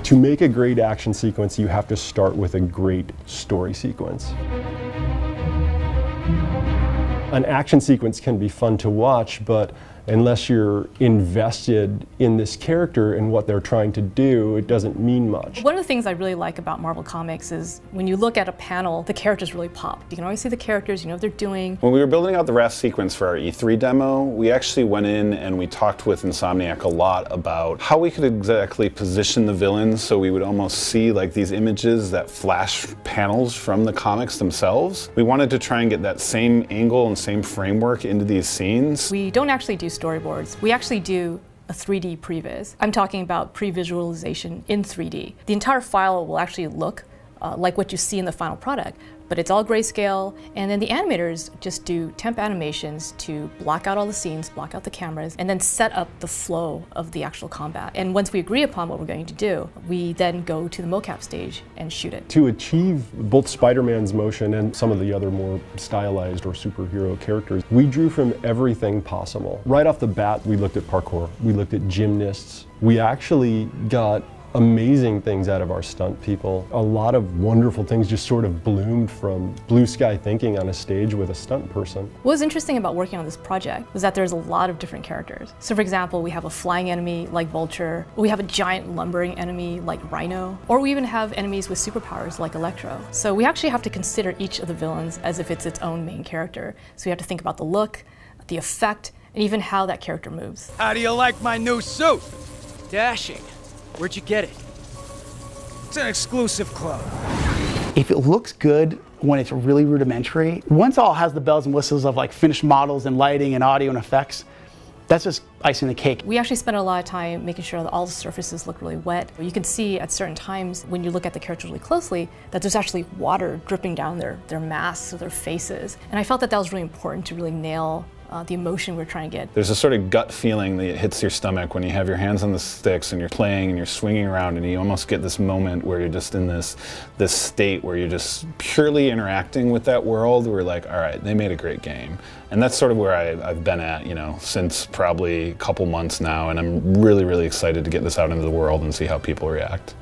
To make a great action sequence, you have to start with a great story sequence. An action sequence can be fun to watch, but unless you're invested in this character and what they're trying to do, it doesn't mean much. One of the things I really like about Marvel Comics is when you look at a panel, the characters really pop. You can always see the characters, you know what they're doing. When we were building out the RAS sequence for our E3 demo, we actually went in and we talked with Insomniac a lot about how we could exactly position the villains so we would almost see like these images that flash panels from the comics themselves. We wanted to try and get that same angle and same framework into these scenes. We don't actually do storyboards. We actually do a 3D previs. I'm talking about pre-visualization in 3D. The entire file will actually look like what you see in the final product, but it's all grayscale, and then the animators just do temp animations to block out all the scenes, block out the cameras, and then set up the flow of the actual combat. And once we agree upon what we're going to do, we then go to the mocap stage and shoot it. To achieve both Spider-Man's motion and some of the other more stylized or superhero characters, we drew from everything possible. Right off the bat, we looked at parkour, we looked at gymnasts. We actually got amazing things out of our stunt people. A lot of wonderful things just sort of bloomed from blue sky thinking on a stage with a stunt person. What was interesting about working on this project was that there's a lot of different characters. So for example, we have a flying enemy like Vulture, or we have a giant lumbering enemy like Rhino, or we even have enemies with superpowers like Electro. So we actually have to consider each of the villains as if it's its own main character. So we have to think about the look, the effect, and even how that character moves. How do you like my new suit? Dashing. Where'd you get it? It's an exclusive club. If it looks good when it's really rudimentary, once it all has the bells and whistles of like finished models and lighting and audio and effects, that's just icing the cake. We actually spent a lot of time making sure that all the surfaces look really wet. You can see at certain times when you look at the characters really closely that there's actually water dripping down their masks or their faces. And I felt that that was really important to really nail the emotion we're trying to get. There's a sort of gut feeling that hits your stomach when you have your hands on the sticks and you're playing and you're swinging around, and you almost get this moment where you're just in this state where you're just purely interacting with that world. We're like, all right, they made a great game. And that's sort of where I've been at, you know, since probably a couple months now, and I'm really, really excited to get this out into the world and see how people react.